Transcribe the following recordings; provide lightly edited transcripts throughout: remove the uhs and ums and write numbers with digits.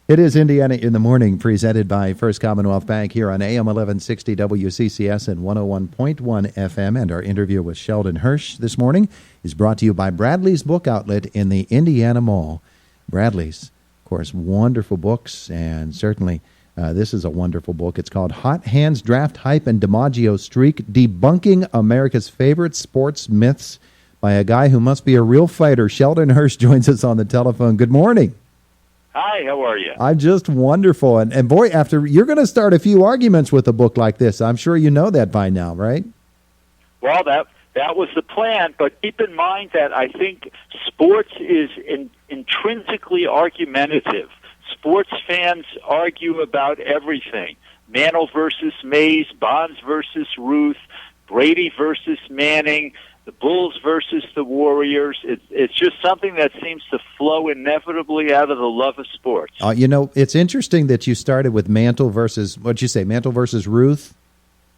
It is Indiana in the Morning, presented by First Commonwealth Bank here on AM 1160 WCCS and 101.1 FM. And our interview with Sheldon Hirsch this morning is brought to you by Bradley's Book Outlet in the Indiana Mall. Bradley's, of course, wonderful books, and certainly this is a wonderful book. It's called Hot Hands, Draft Hype, and DiMaggio Streak-Debunking America's Favorite Sports Myths by a guy who must be a real fighter. Sheldon Hirsch joins us on the telephone. Good morning. Hi, how are you? I'm just wonderful. And boy, after you're going to start a few arguments with a book like this. I'm sure you know that by now, right? Well, that was the plan, but keep in mind that I think sports is intrinsically argumentative. Sports fans argue about everything. Mantle versus Mays, Bonds versus Ruth, Brady versus Manning, the Bulls versus the Warriors. It's just something that seems to flow inevitably out of the love of sports. It's interesting that you started with Mantle versus, what'd you say, Mantle versus Ruth?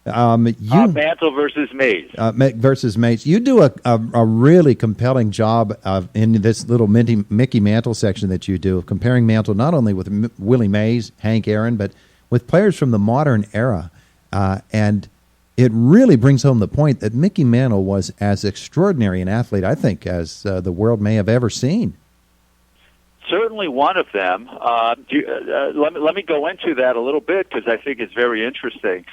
Mantle versus Mays. Versus Mays. You do a really compelling job in this little Mickey Mantle section that you do, comparing Mantle not only with Willie Mays, Hank Aaron, but with players from the modern era. And it really brings home the point that Mickey Mantle was as extraordinary an athlete, I think, as the world may have ever seen. Certainly one of them. Let me go into that a little bit because I think it's very interesting.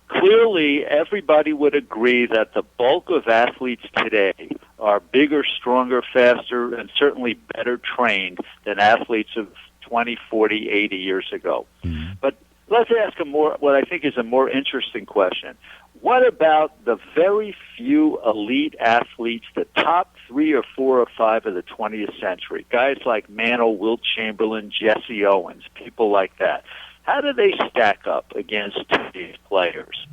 Clearly, everybody would agree that the bulk of athletes today are bigger, stronger, faster, and certainly better trained than athletes of 20, 40, 80 years ago. Mm-hmm. But let's ask what I think is a more interesting question. What about the very few elite athletes, the top 3 or 4 or 5 of the 20th century? Guys like Mantle, Wilt Chamberlain, Jesse Owens, people like that. How do they stack up against these players?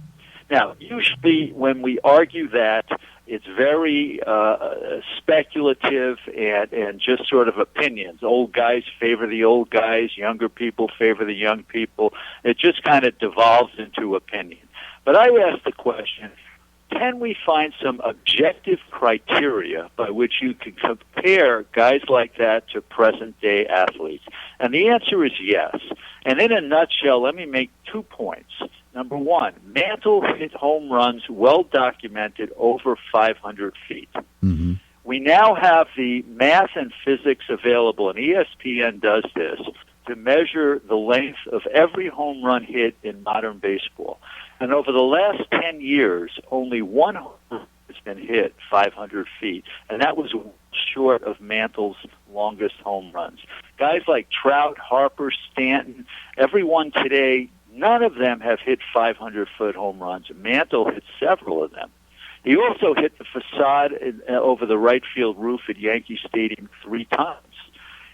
Now, usually when we argue that, it's very speculative and just sort of opinions. Old guys favor the old guys, younger people favor the young people. It just kind of devolves into opinion. But I would ask the question, can we find some objective criteria by which you can compare guys like that to present-day athletes? And the answer is yes. And in a nutshell, let me make 2 points. Number one, Mantle hit home runs well documented over 500 feet. Mm-hmm. We now have the math and physics available, and ESPN does this, to measure the length of every home run hit in modern baseball. And over the last 10 years, only one home run has been hit 500 feet, and that was short of Mantle's longest home runs. Guys like Trout, Harper, Stanton, everyone today, none of them have hit 500-foot home runs. Mantle hit several of them. He also hit the facade over the right field roof at Yankee Stadium 3 times.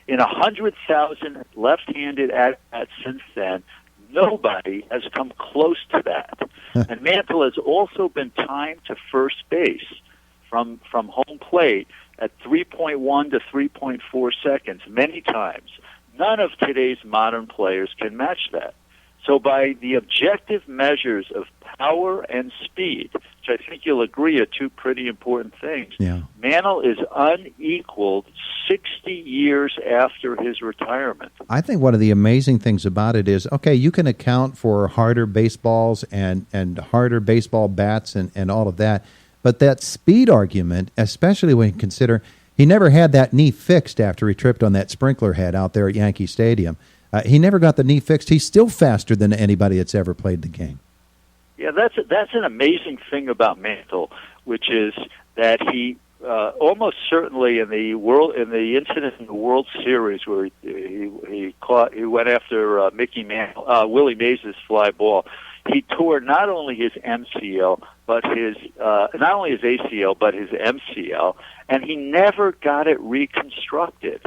In 100,000 left-handed at-bats since then, nobody has come close to that. And Mantle has also been timed to first base from home plate at 3.1 to 3.4 seconds many times. None of today's modern players can match that. So by the objective measures of power and speed, which I think you'll agree are 2 pretty important things, yeah, Mantle is unequaled 60 years after his retirement. I think one of the amazing things about it is, okay, you can account for harder baseballs and harder baseball bats and all of that, but that speed argument, especially when you consider he never had that knee fixed after he tripped on that sprinkler head out there at Yankee Stadium. He never got the knee fixed. He's still faster than anybody that's ever played the game. Yeah, that's an amazing thing about Mantle, which is that he almost certainly in the incident in the World Series where he went after Willie Mays' fly ball. He tore not only his MCL, but not only his ACL, but his MCL, and he never got it reconstructed.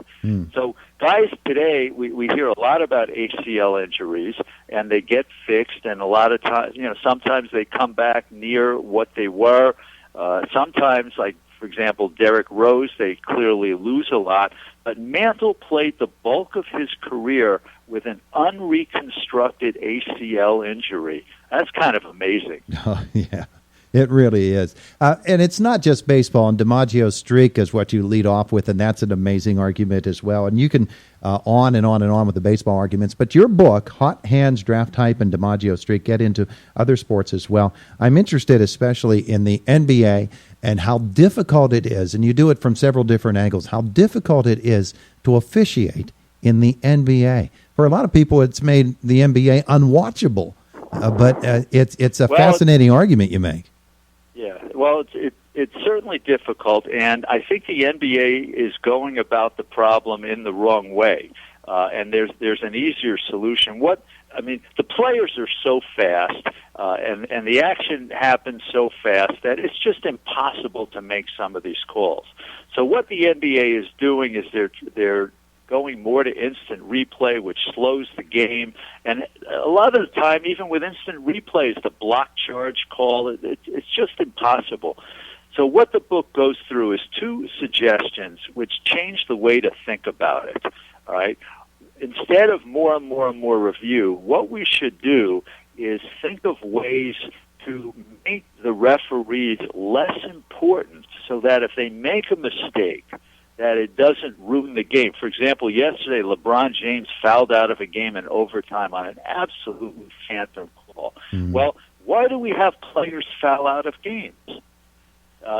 So guys today, we hear a lot about ACL injuries, and they get fixed, and a lot of times, sometimes they come back near what they were. Sometimes, like, for example, Derrick Rose, they clearly lose a lot. But Mantle played the bulk of his career with an unreconstructed ACL injury. That's kind of amazing. Oh, yeah. It really is. And it's not just baseball. And DiMaggio's streak is what you lead off with, and that's an amazing argument as well. And you can on and on and on with the baseball arguments. But your book, Hot Hands, Draft Type, and DiMaggio Streak, get into other sports as well. I'm interested especially in the NBA and how difficult it is, and you do it from several different angles, how difficult it is to officiate in the NBA. For a lot of people, it's made the NBA unwatchable. But it's a fascinating argument you make. Yeah, well, it's certainly difficult, and I think the NBA is going about the problem in the wrong way. And there's an easier solution. The players are so fast, and the action happens so fast that it's just impossible to make some of these calls. So what the NBA is doing is they're going more to instant replay, which slows the game. And a lot of the time, even with instant replays, the block charge call, it's just impossible. So what the book goes through is two suggestions which change the way to think about it. All right? Instead of more and more and more review, what we should do is think of ways to make the referees less important so that if they make a mistake, that it doesn't ruin the game. For example, yesterday, LeBron James fouled out of a game in overtime on an absolutely phantom call. Mm-hmm. Well, why do we have players foul out of games?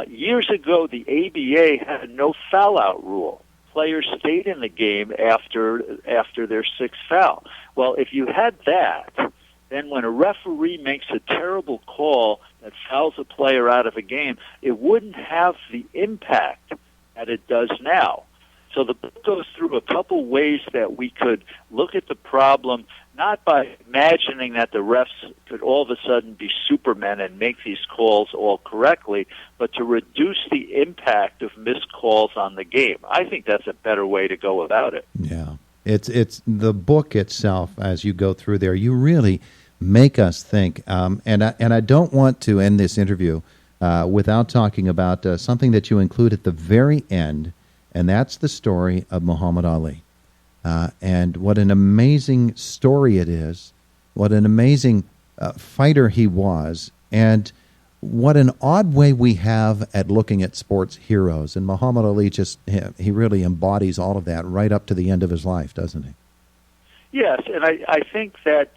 Years ago, the ABA had a no foul-out rule. Players stayed in the game after their sixth foul. Well, if you had that, then when a referee makes a terrible call that fouls a player out of a game, it wouldn't have the impact that it does now. So the book goes through a couple ways that we could look at the problem, not by imagining that the refs could all of a sudden be supermen and make these calls all correctly, but to reduce the impact of missed calls on the game. I think that's a better way to go about it. Yeah. It's the book itself, as you go through there, you really make us think. And I don't want to end this interview without talking about something that you include at the very end, and that's the story of Muhammad Ali. And what an amazing story it is, what an amazing fighter he was, and what an odd way we have at looking at sports heroes. And Muhammad Ali he really embodies all of that right up to the end of his life, doesn't he? Yes, and I think that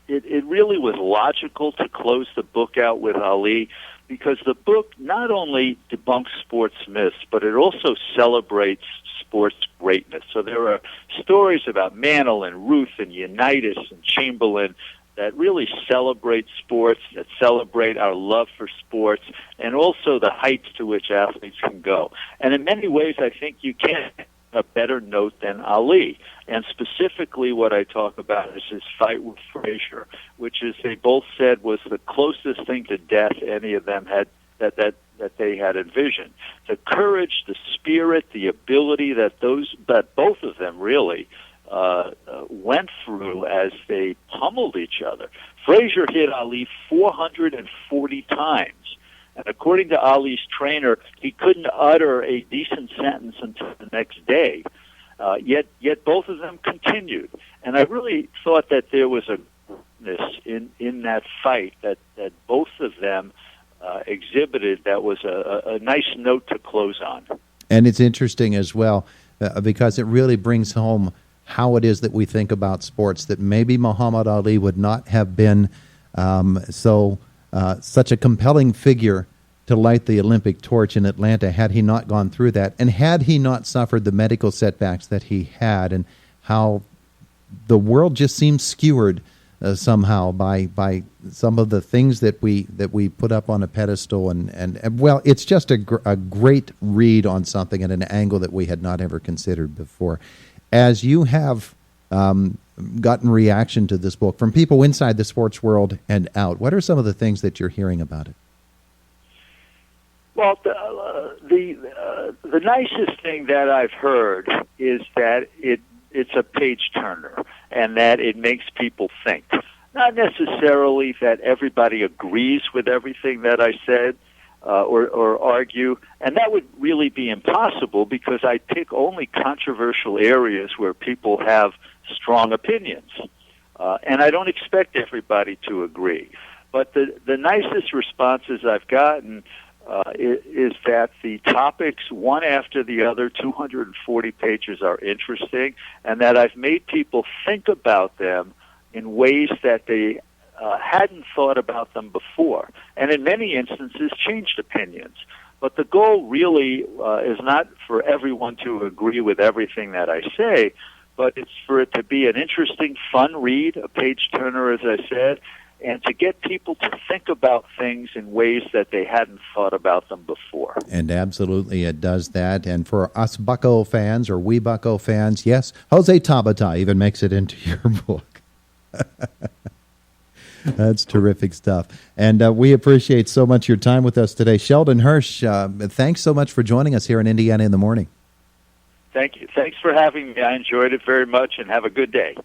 it really was logical to close the book out with Ali, because the book not only debunks sports myths, but it also celebrates sports greatness. So there are stories about Mantle and Ruth and Unitas and Chamberlain that really celebrate sports, that celebrate our love for sports, and also the heights to which athletes can go. And in many ways, I think you can't have a better note than Ali. And specifically what I talk about is his fight with Frazier, which is they both said was the closest thing to death any of them had that they had envisioned. The courage, the spirit, the ability that both of them really went through as they pummeled each other. Frazier hit Ali 440 times. And according to Ali's trainer, he couldn't utter a decent sentence until the next day. Yet both of them continued. And I really thought that there was a greatness in that fight that both of them exhibited that was a nice note to close on. And it's interesting as well because it really brings home how it is that we think about sports, that maybe Muhammad Ali would not have been such a compelling figure to light the Olympic torch in Atlanta had he not gone through that, and had he not suffered the medical setbacks that he had, and how the world just seems skewered somehow by some of the things that we put up on a pedestal, and well, it's just a great read on something at an angle that we had not ever considered before. As you have gotten reaction to this book from people inside the sports world and out, what are some of the things that you're hearing about it? Well, the nicest thing that I've heard is that it's a page turner and that it makes people think. Not necessarily that everybody agrees with everything that I said or argue, and that would really be impossible because I pick only controversial areas where people have strong opinions, and I don't expect everybody to agree. But the nicest responses I've gotten is that the topics, one after the other, 240 pages, are interesting, and that I've made people think about them in ways that they hadn't thought about them before, and in many instances changed opinions. But the goal really is not for everyone to agree with everything that I say, but it's for it to be an interesting, fun read, a page-turner, as I said, and to get people to think about things in ways that they hadn't thought about them before. And absolutely it does that. And for us Bucko fans, or we Bucko fans, yes, Jose Tabata even makes it into your book. That's terrific stuff. And we appreciate so much your time with us today. Sheldon Hirsch, thanks so much for joining us here in Indiana in the Morning. Thank you. Thanks for having me. I enjoyed it very much, and have a good day.